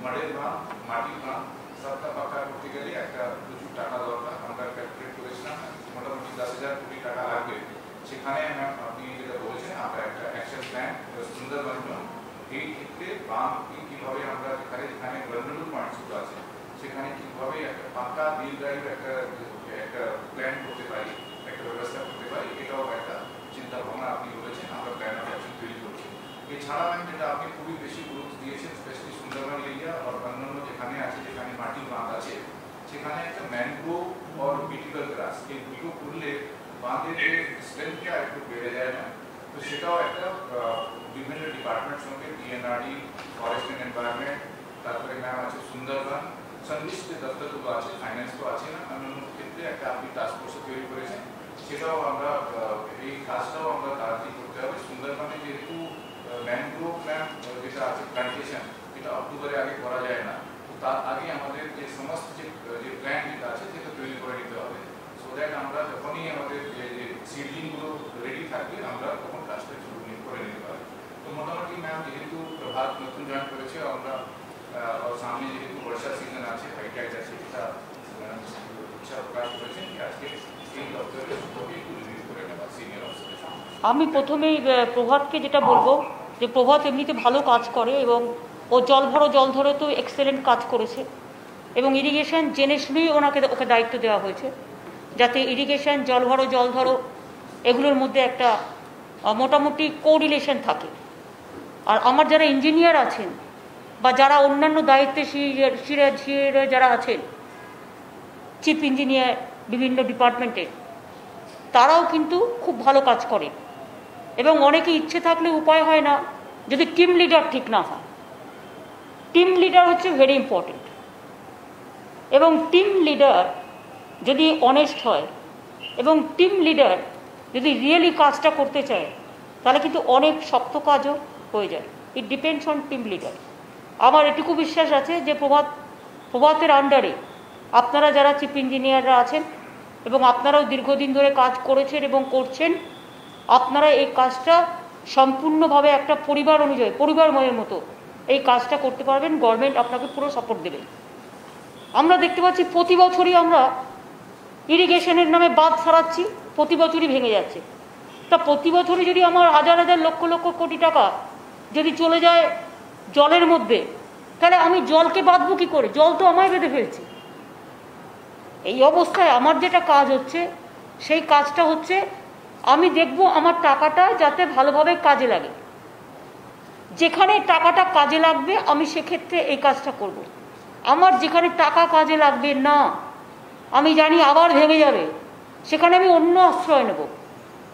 मडेर बांध माटिर बांध सबका पाका करते गেলে একটা প্রচুর টাকা দরকার আমরা ক্যালকুলেট করেছিলাম মোটামুটি 10,000 কোটি টাকা লাগবে সেখানে আপনি যেটা বলেছেন আমরা একটা অ্যাকশন প্ল্যান সুন্দরবন এই ক্ষেত্রে বাঁধ কিভাবে আমরা যেখানে যেখানে ভালনারেবল পয়েন্টসগুলো আছে সেখানে কিভাবে একটা পাকা দীর্ঘায়ু একটা প্ল্যান করতে পারি একটা ব্যবস্থা করতে পারি এটাও একটা চিন্তা ভাবনা আপনি বলেছেন আমরা প্ল্যান অফ অ্যাকশন তৈরি করছি এছাড়া যেটা আপনি খুবই বেশি গুরুত্ব দিয়েছেন স্পেশালি সুন্দরবন এরিয়া আর অন্যান্য যেখানে আছে যেখানে মাটির বাঁধ আছে সেখানে একটা ম্যানগ্রোভ আর বিটিকল গ্রাস এই দুটো করলে বাঁধের যে স্ট্রেংথটা একটু বেড়ে যায় না তো সেটাও একটা বিভিন্ন ডিপার্টমেন্ট সঙ্গে ডিএনআরডি ফরেস্ট এন্ড এনভায়রনমেন্ট তারপরে ম্যাম আছে সুন্দরবন সংশ্লিষ্ট যে দপ্তরগুলো আছে ফাইন্যান্স তো আছে না অন্যান্য ক্ষেত্রে একটা আপনি টাস্ক ফোর্স তৈরি করেছেন সেটাও আমরা এই কাজটাও আমরা তাড়াতাড়ি করতে হবে সুন্দরবনে যেহেতু ম্যানগ্রোভ ম্যাম যেটা আছে প্ল্যান্টেশন এটা অক্টোবরের আগে করা যায় না তো তার আগে আমাদের যে সমস্ত যে প্ল্যান যেটা আছে সেটা তৈরি করে নিতে হবে সো দ্যাট আমরা যখনই আমাদের যে সিডলিংগুলো রেডি থাকবে আমরা তখন কাজটা শুরু করে নিতে পারি তো মোটামুটি ম্যাম যেহেতু প্রভাত নতুন জয়েন করেছে আমরা সামনে যেহেতু বর্ষা সিজন আছে হাইটাইট আছে এটা ইচ্ছা প্রকাশ করেছেন কি আজকে এই দপ্তরের সবকে একটু রিভিউ করে নেওয়া সিনিয়র অফিসারের আমি প্রথমেই প্রভাতকে যেটা বলবো যে প্রভাত এমনিতে ভালো কাজ করে এবং ও জল ধরে তো এক্সেলেন্ট কাজ করেছে এবং ইরিগেশন জেনে শুনেই ওকে দায়িত্ব দেওয়া হয়েছে যাতে ইরিগেশন জল ধরো এগুলোর মধ্যে একটা মোটামুটি কোরিলেশন থাকে আর আমার যারা ইঞ্জিনিয়ার আছেন বা যারা অন্যান্য দায়িত্বে যারা আছেন চিফ ইঞ্জিনিয়ার বিভিন্ন ডিপার্টমেন্টের তারাও কিন্তু খুব ভালো কাজ করে এবং অনেকে ইচ্ছে থাকলে উপায় হয় না যদি টিম লিডার ঠিক না হয় টিম লিডার হচ্ছে ভেরি ইম্পর্টেন্ট এবং টিম লিডার যদি অনেস্ট হয় এবং টিম লিডার যদি রিয়েলি কাজটা করতে চায় তাহলে কিন্তু অনেক শক্ত কাজও হয়ে যায় it depends on team leader আমার এটুকু বিশ্বাস আছে যে প্রভাতের আন্ডারে আপনারা যারা চিফ ইঞ্জিনিয়াররা আছেন এবং আপনারাও দীর্ঘদিন ধরে কাজ করেছেন এবং করছেন আপনারা এই কাজটা সম্পূর্ণভাবে একটা পরিবারময়ের মতো এই কাজটা করতে পারবেন গভর্নমেন্ট আপনাকে পুরো সাপোর্ট দেবে আমরা দেখতে পাচ্ছি প্রতি বছরই আমরা ইরিগেশনের নামে বাঁধ সারাচ্ছি প্রতি বছরই ভেঙে যাচ্ছে তা প্রতি বছরই যদি আমার হাজার লক্ষ কোটি টাকা যদি চলে যায় জলের মধ্যে তাহলে আমি জলকে বাঁধবো কি করে জল তো আমায় বেঁধে ফেলছে এই অবস্থায় আমার যেটা কাজ হচ্ছে সেই কাজটা হচ্ছে আমি দেখব আমার টাকাটা যাতে ভালোভাবে কাজে লাগে যেখানে টাকাটা কাজে লাগবে আমি সেক্ষেত্রে এই কাজটা করব আমার যেখানে টাকা কাজে লাগবে না আমি জানি আবার ভেঙে যাবে সেখানে আমি অন্য আশ্রয় নেব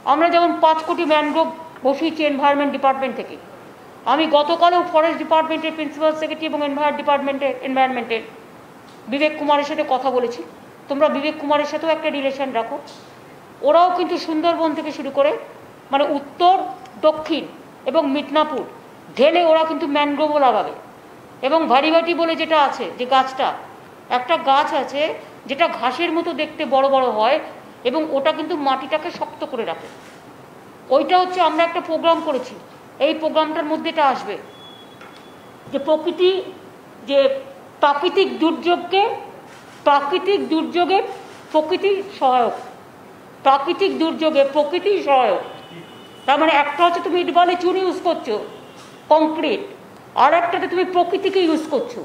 আমরা যেমন 5 কোটি ম্যানগ্রোভ বসিয়েছি এনভায়রনমেন্ট ডিপার্টমেন্ট থেকে আমি গতকালও ফরেস্ট ডিপার্টমেন্টের প্রিন্সিপাল সেক্রেটারি এবং এনভায়রনমেন্টের বিবেক কুমারের সাথে কথা বলেছি তোমরা বিবেক কুমারের সাথেও একটা রিলেশন রাখো ওরাও কিন্তু সুন্দরবন থেকে শুরু করে মানে উত্তর দক্ষিণ এবং মিদনাপুর ঢেলে ওরা কিন্তু ম্যানগ্রোভও লাগাবে এবং ভারিবাটি বলে যেটা আছে যে গাছটা একটা গাছ আছে যেটা ঘাসের মতো দেখতে বড় হয় এবং ওটা কিন্তু মাটিটাকে শক্ত করে রাখে ওইটা হচ্ছে আমরা একটা প্রোগ্রাম করেছি এই প্রোগ্রামটার মধ্যে এটা আসবে যে প্রাকৃতিক দুর্যোগে প্রকৃতি সহায়ক তার মানে একটা হচ্ছে তুমি ইট বালি চুন ইউজ করছো কংক্রিট আর একটাতে তুমি প্রকৃতিকে ইউজ করছো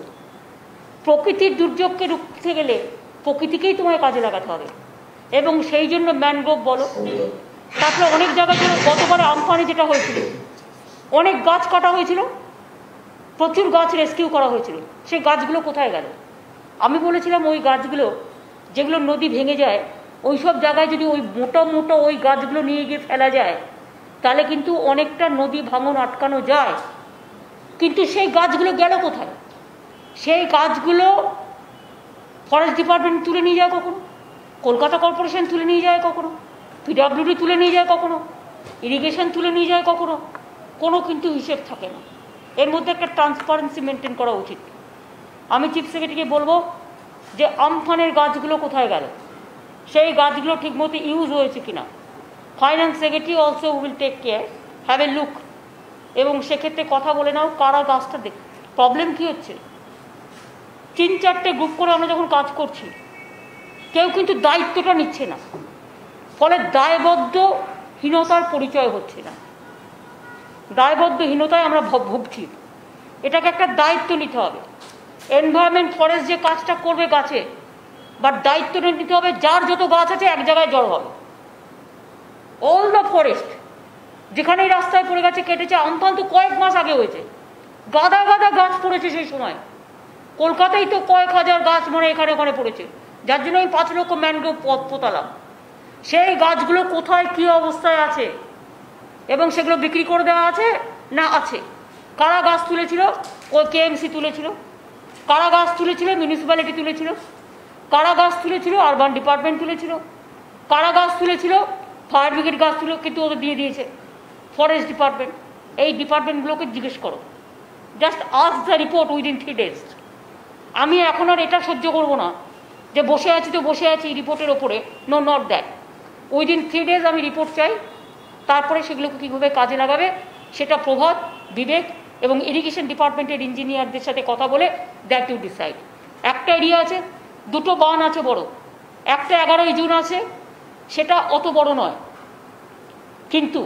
প্রকৃতির দুর্যোগকে রুখতে গেলে প্রকৃতিকেই তোমায় কাজে লাগাতে হবে এবং সেই জন্য ম্যানগ্রোভ বলো তারপরে অনেক জায়গায় গতবারে আমফানে যেটা হয়েছিল অনেক গাছ কাটা হয়েছিল প্রচুর গাছ রেস্কিউ করা হয়েছিল সেই গাছগুলো কোথায় গেল আমি বলেছিলাম ওই গাছগুলো যেগুলো নদী ভেঙে যায় ওই সব জায়গায় যদি ওই মোটা ওই গাছগুলো নিয়ে গিয়ে ফেলা যায় তাহলে কিন্তু অনেকটা নদী ভাঙন আটকানো যায় কিন্তু সেই গাছগুলো গেল কোথায় সেই গাছগুলো ফরেস্ট ডিপার্টমেন্ট তুলে নিয়ে যায় কখনো কলকাতা কর্পোরেশন তুলে নিয়ে যায় কখনো পিডব্লিউডি তুলে নিয়ে যায় কখনো ইরিগেশন তুলে নিয়ে যায় কখনো কোনো কিন্তু হিসেব থাকে না এর মধ্যে একটা ট্রান্সপারেন্সি মেনটেন করা উচিত আমি চিফ সেক্রেটারিকে বলবো যে আমফানের গাছগুলো কোথায় গেল সেই গাছগুলো ঠিকমতো ইউজ হয়েছে কিনা finance secretary also will take care have a look এবং সেক্ষেত্রে কথা বলে নাও কারা গাছটা দেখ প্রবলেম কী হচ্ছে 3-4টে গ্রুপ করে আমরা যখন কাজ করছি, কেউ কিন্তু দায়িত্বটা নিচ্ছে না, ফলে দায়বদ্ধহীনতার পরিচয় হচ্ছে না। দায়বদ্ধহীনতায় আমরা ভুগছি। এটাকে একটা দায়িত্ব নিতে হবে। এনভায়রনমেন্ট ফরেস্ট যে কাজটা করবে গাছে, বাট দায়িত্ব নিতে হবে যার যত গাছ আছে এক জায়গায় জড়ো হবে। অল দ্য ফরেস্ট যেখানেই রাস্তায় পড়ে গেছে, কেটেছে, অন্তত কয়েক মাস আগে হয়েছে, গাদা গাদা গাছ পড়েছে সেই সময়। কলকাতায় তো কয়েক হাজার গাছ মানে এখানে ওখানে পড়েছে, যার জন্য আমি 5 লক্ষ ম্যানগ্রোভ পোতালাম। সেই গাছগুলো কোথায় কী অবস্থায় আছে এবং সেগুলো বিক্রি করে দেওয়া আছে না আছে? কারা গাছ তুলেছিল? ওই কেএমসি তুলেছিল। কারা গাছ তুলেছিল? মিউনিসিপ্যালিটি তুলেছিল। কারা গাছ তুলেছিল? আরবান ডিপার্টমেন্ট তুলেছিল। কারা গাছ তুলেছিল? ফায়ার ব্রিগেড গাছ তুলে, কিন্তু ওদের দিয়ে দিয়েছে ফরেস্ট ডিপার্টমেন্ট। এই ডিপার্টমেন্টগুলোকে জিজ্ঞেস করো, just ask the report within 3 days। আমি এখন আর এটা সহ্য করব না যে বসে আছি তো বসে আছি রিপোর্টের ওপরে। No, not that. Within 3 days আমি রিপোর্ট চাই। তারপরে সেগুলোকে কীভাবে কাজে লাগাবে সেটা প্রভাত, বিবেক এবং ইরিগেশন ডিপার্টমেন্টের ইঞ্জিনিয়ারদের সাথে কথা বলে দ্যাট ইউ ডিসাইড। একটা এরিয়া আছে, 2টো বান আছে বড়, একটা 11ই জুন আছে, সেটা অত বড় নয়, কিন্তু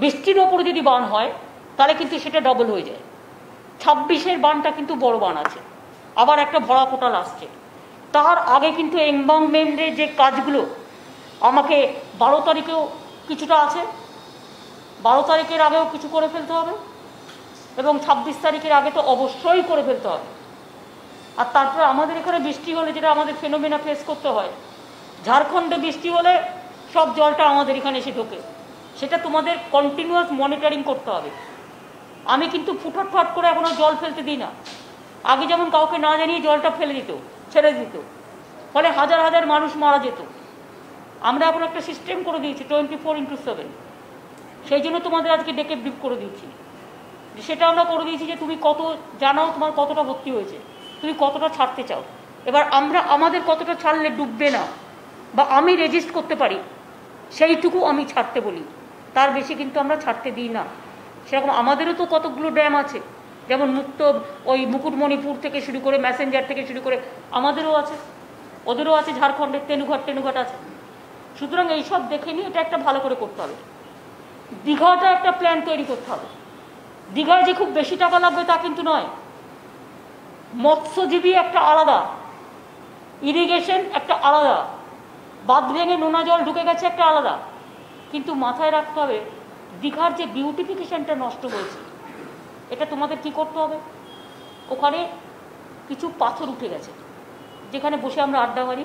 বৃষ্টির ওপরে যদি বান হয় তাহলে কিন্তু সেটা ডবল হয়ে যায়। 26-এর বানটা কিন্তু বড় বান আছে, আবার একটা ভরা কোটাল আসছে। তার আগে কিন্তু এনভায়রনমেন্টের যে কাজগুলো আমাকে 12 তারিখেও কিছুটা আছে, 12 তারিখের আগেও কিছু করে ফেলতে হবে এবং 26 তারিখের আগে তো অবশ্যই করে ফেলতে হবে। আর তারপরে আমাদের এখানে বৃষ্টি হলে যেটা আমাদের ফেনোমেনা ফেস করতে হয়, ঝাড়খণ্ডে বৃষ্টি হলে সব জলটা আমাদের এখানে এসে ঢোকে, সেটা তোমাদের কন্টিনিউয়াস মনিটরিং করতে হবে। আমি কিন্তু ফুটফাট করে এখনো জল ফেলতে দিই না। আগে যেমন কাউকে না জানিয়ে জলটা ফেলে দিত, ছেড়ে দিত, ফলে হাজার হাজার মানুষ মারা যেত। আমরা এখন একটা সিস্টেম করে দিয়েছি 24x7। সেই জন্য তোমাদের আজকে ডেকে ব্রিফ করে দিয়েছি, সেটা আমরা করে দিয়েছি যে তুমি কত জানাও, তোমার কতটা ভর্তি হয়েছে, তুমি কতটা ছাড়তে চাও। এবার আমরা আমাদের কতটা ছাড়লে ডুববে না বা আমি রেজিস্ট করতে পারি সেইটুকু আমি ছাড়তে বলি, তার বেশি কিন্তু আমরা ছাড়তে দিই না। সেরকম আমাদেরও তো কতগুলো ড্যাম আছে, যেমন ওই মুকুটমণিপুর থেকে শুরু করে ম্যাসেঞ্জার থেকে শুরু করে আমাদেরও আছে, ওদেরও আছে, ঝাড়খণ্ডের তেনুঘাট আছে। সুতরাং এইসব দেখে নিয়ে এটা একটা ভালো করে করতে হবে। দীঘাটা একটা প্ল্যান তৈরি করতে হবে। দীঘায় যে খুব বেশি টাকা লাগবে তা কিন্তু নয়। মৎস্যজীবী একটা আলাদা, ইরিগেশন একটা আলাদা, বাঁধ ভেঙে নোনা জল ঢুকে গেছে একটা আলাদা। কিন্তু মাথায় রাখতে হবে দীঘার যে বিউটিফিকেশনটা নষ্ট হয়েছে, এটা তোমাদের কি করতে হবে? ওখানে কিছু পাথর উঠে গেছে, যেখানে বসে আমরা আড্ডা মারি,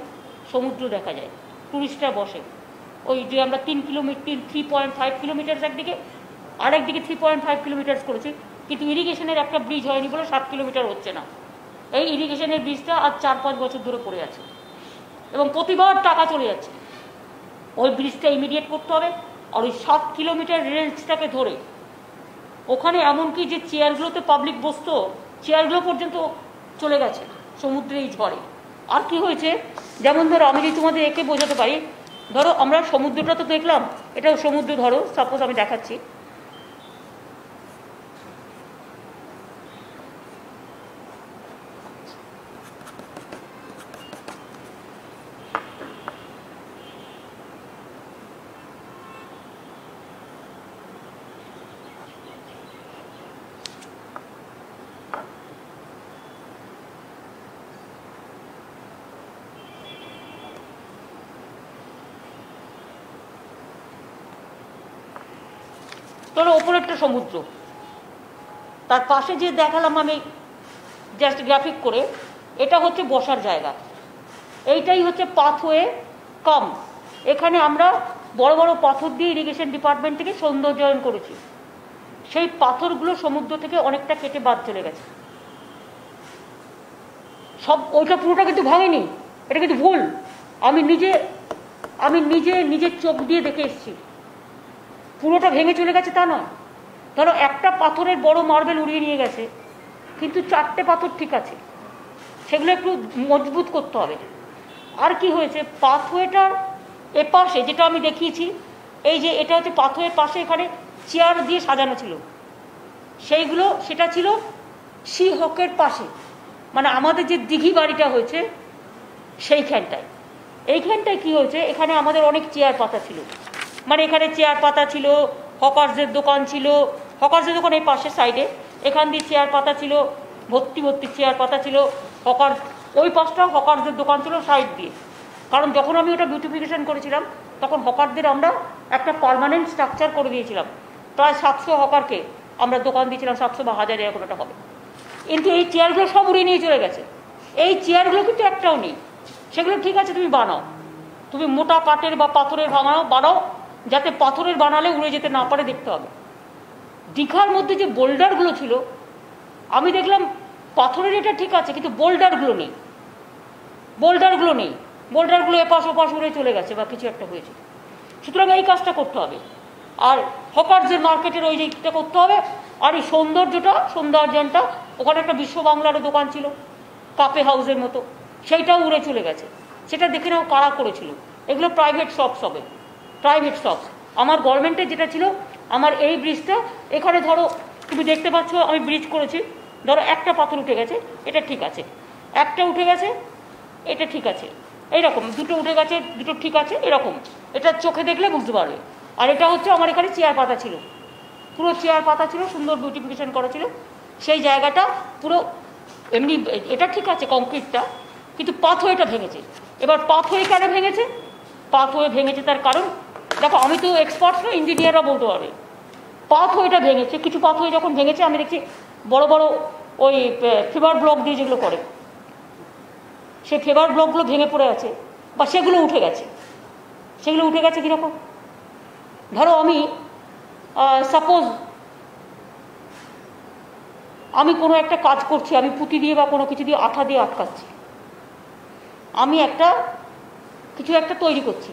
সমুদ্র দেখা যায়, টুরিস্টরা বসে। ওই যে আমরা 3.5 কিলোমিটার একদিকে, আরেকদিকে 3.5 কিলোমিটার করেছি, কিন্তু ইরিগেশনের একটা ব্রিজ হয়নি বলে 7 কিলোমিটার হচ্ছে না। এই ইরিগেশনের ব্রিজটা আজ 4-5 বছর ধরে পড়ে আছে এবং প্রতিবার টাকা চলে যাচ্ছে। ওই ব্রিজটা ইমিডিয়েট করতে হবে। আর ওই 7 কিলোমিটার রেঞ্জটাকে ধরে ওখানে এমনকি যে চেয়ারগুলোতে পাবলিক বসতো, চেয়ারগুলো পর্যন্ত চলে গেছে সমুদ্রে এই ঝড়ে। আর কি হয়েছে, যেমন ধরো আমি যদি তোমাদের একে বোঝাতে পারি, ধরো আমরা সমুদ্রটা তো দেখলাম, এটা সমুদ্র, ধরো সাপোজ আমি দেখাচ্ছি, ধরো ওপরে একটা সমুদ্র, তার পাশে যে দেখালাম আমি জাস্ট গ্রাফিক করে, এটা হচ্ছে বসার জায়গা, এইটাই হচ্ছে পাথওয়ে কাম। এখানে আমরা বড় বড় পাথর দিয়ে ইরিগেশন ডিপার্টমেন্ট থেকে সৌন্দর্যায়ন করেছি। সেই পাথরগুলো সমুদ্র থেকে অনেকটা কেটে বাদ চলে গেছে। সব ওইটা পুরোটা কিন্তু ভাঙেনি, এটা কিন্তু ভুল। আমি নিজে নিজের চোখ দিয়ে দেখে এসেছি। পুরোটা ভেঙে চলে গেছে তা নয়। ধরো একটা পাথরের বড় মার্বেল উড়িয়ে নিয়ে গেছে, কিন্তু 4টে পাথর ঠিক আছে, সেগুলো একটু মজবুত করতে হবে। আর কি হয়েছে, পাথওয়েটার এপাশে যেটা আমি দেখিয়েছি, এই যে এটা হচ্ছে পাথওয়ের পাশে, এখানে চেয়ার দিয়ে সাজানো ছিল, সেটা ছিল সি হকের পাশে। মানে আমাদের যে দিঘি বাড়িটা হয়েছে সেইখানটায়, এইখানটায় কি হয়েছে, এখানে আমাদের অনেক চেয়ার পাতা ছিল, মানে এখানে চেয়ার পাতা ছিল, হকার্সদের দোকান ছিল, হকার্সদের দোকান এই পাশের সাইডে, এখান দিয়ে চেয়ার পাতা ছিল, ভর্তি ভর্তি চেয়ার পাতা ছিল, হকার ওই পাশটাও হকারদের দোকান ছিল সাইড দিয়ে। কারণ যখন আমি ওটা বিউটিফিকেশন করেছিলাম তখন হকারদের আমরা একটা পার্মানেন্ট স্ট্রাকচার করে দিয়েছিলাম, প্রায় 700 হকারকে আমরা দোকান দিয়েছিলাম, 700 বা 1000 এরকম একটা হবে। কিন্তু এই চেয়ারগুলো সব উড়িয়ে নিয়ে চলে গেছে, এই চেয়ারগুলো কিন্তু একটাও নেই। সেগুলো ঠিক আছে তুমি বানাও, তুমি মোটা কাঠের বা পাথরের বানাও, যাতে পাথরের বানালে উড়ে যেতে না পারে দেখতে হবে। দীঘার মধ্যে যে বোল্ডারগুলো ছিল আমি দেখলাম পাথরের এটা ঠিক আছে, কিন্তু বোল্ডারগুলো নেই, বোল্ডারগুলো এপাশ ওপাশ উড়ে চলে গেছে বা কিছু একটা হয়েছে। সুতরাং এই কাজটা করতে হবে, আর হকারদের মার্কেটের ওই দিকটা করতে হবে। আর এই সৌন্দর্যটা ওখানে একটা বিশ্ব বাংলারও দোকান ছিল কাপে হাউসের মতো, সেইটাও উড়ে চলে গেছে। সেটা দেখে নাও কারা করেছিল, এগুলো প্রাইভেট শপস হবে, প্রাইভেট শপস। আমার গভর্নমেন্টের যেটা ছিল, আমার এই ব্রিজটা এখানে ধরো তুমি দেখতে পাচ্ছ আমি ব্রিজ করেছি, ধরো একটা পাথর উঠে গেছে, এটা ঠিক আছে, একটা উঠে গেছে, এটা ঠিক আছে, এইরকম দুটো উঠে গেছে, দুটো ঠিক আছে, এরকম এটা চোখে দেখলে বুঝতে পারবে। আর এটা হচ্ছে আমার এখানে চেয়ার পাতা ছিল, পুরো চেয়ার পাতা ছিল, সুন্দর বিউটিফিকেশন করা ছিল, সেই জায়গাটা পুরো এমনি। এটা ঠিক আছে কংক্রিটটা, কিন্তু পাথওয়েটা ভেঙেছে। এবার পাথওয়ে কেন ভেঙেছে, পাথওয়ে ভেঙেছে তার কারণ দেখো, আমি তো এক্সপার্ট না, ইঞ্জিনিয়াররা বলতে পারবে। পাথওয়েটা ভেঙেছে, কিছু পাথওয়ে যখন ভেঙেছে আমি দেখছি বড় বড় ওই ফেবার ব্লক দিয়ে যেগুলো করে, সেই ফেবার ব্লকগুলো ভেঙে পড়ে আছে বা সেগুলো উঠে গেছে। কীরকম, ধরো আমি সাপোজ আমি কোনো একটা কাজ করছি, আমি পুঁতি দিয়ে বা কোনো কিছু দিয়ে আঠা দিয়ে আটকাচ্ছি, আমি কিছু একটা তৈরি করছি।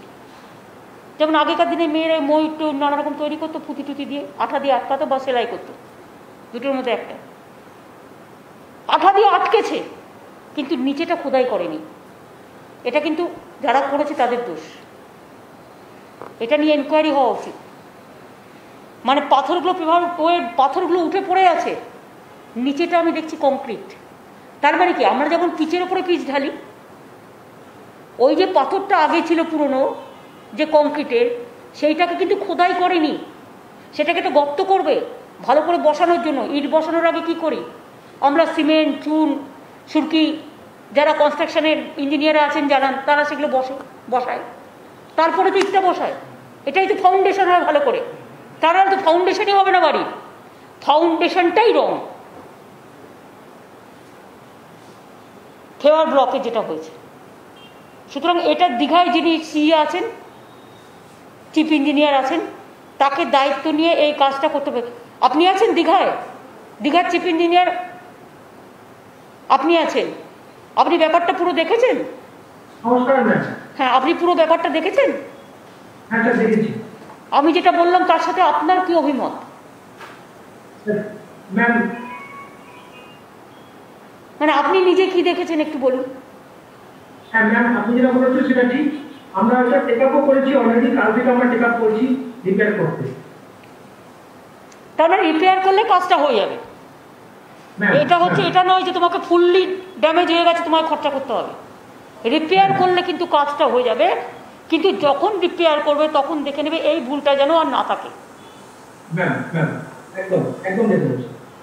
যেমন আগেকার দিনে মেয়েরা ময়ূর টয়ূর নানা রকম তৈরি করতো, পুঁতি টুতি দিয়ে আঠা দিয়ে আটকাতো বা সেলাই করতো, দুটোর মধ্যে একটা। আঠা দিয়ে আটকেছে কিন্তু নিচেটা খোদাই করেনি, এটা কিন্তু যারা করেছে তাদের দোষ, এটা নিয়ে এনকোয়ারি হওয়া উচিত। মানে পাথরগুলো উঠে পড়ে আছে, নিচেটা আমি দেখছি কংক্রিট। তার মানে কি, আমরা যখন পিচের ওপরে পিচ ঢালি, ওই যে পাথরটা আগে ছিল পুরনো যে কংক্রিটের, সেইটাকে কিন্তু খোদাই করেনি, সেটাকে তো গর্ত করবে ভালো করে বসানোর জন্য। ইট বসানোর আগে কি করি আমরা, সিমেন্ট, চুন, সুরকি, যারা কনস্ট্রাকশনের ইঞ্জিনিয়ার আছেন জানান, তারা সেগুলো বসায়, তারপরে তো ইটটা বসায়। এটাই তো ফাউন্ডেশন হয় ভালো করে, তারা তো ফাউন্ডেশনই হবে না বাড়ির, ফাউন্ডেশনটাই রং। ফেবার ব্লকে যেটা হয়েছে। সুতরাং এটা দীঘায় যিনি সিই আছেন, চিফ ইঞ্জিনিয়ার আছেন, তাকে দায়িত্ব নিয়ে এই কাজটা করতে হবে। আপনি আছেন দীঘার চিফ ইঞ্জিনিয়ার, আপনি আছেন, আপনি ব্যাপারটা পুরো দেখেছেন? হ্যাঁ, আপনি পুরো ব্যাপারটা দেখেছেন? আমি যেটা বললাম তার সাথে আপনার কি অভিমত? মানে আপনি নিজে কি দেখেছেন একটু বলুন। হ্যাঁ ম্যাম, আপনি যেটা বলেছেন সেটা ঠিক। আমরা একটা টেকআপও করেছি অলরেডি, কাল থেকে আমরা টেকআপ করছি রিপেয়ার করতে। তাহলে রিপেয়ার করলে কাজটা হয়ে যাবে। এটা হচ্ছে, এটা নয় যে তোমাকে ফুললি ড্যামেজ হয়ে গেছে তোমাকে খরচা করতে হবে। রিপেয়ার করলে কিন্তু কাজটা হয়ে যাবে, কিন্তু যখন রিপেয়ার করবে তখন দেখে নেবে এই ভুলটা যেন আর না থাকে।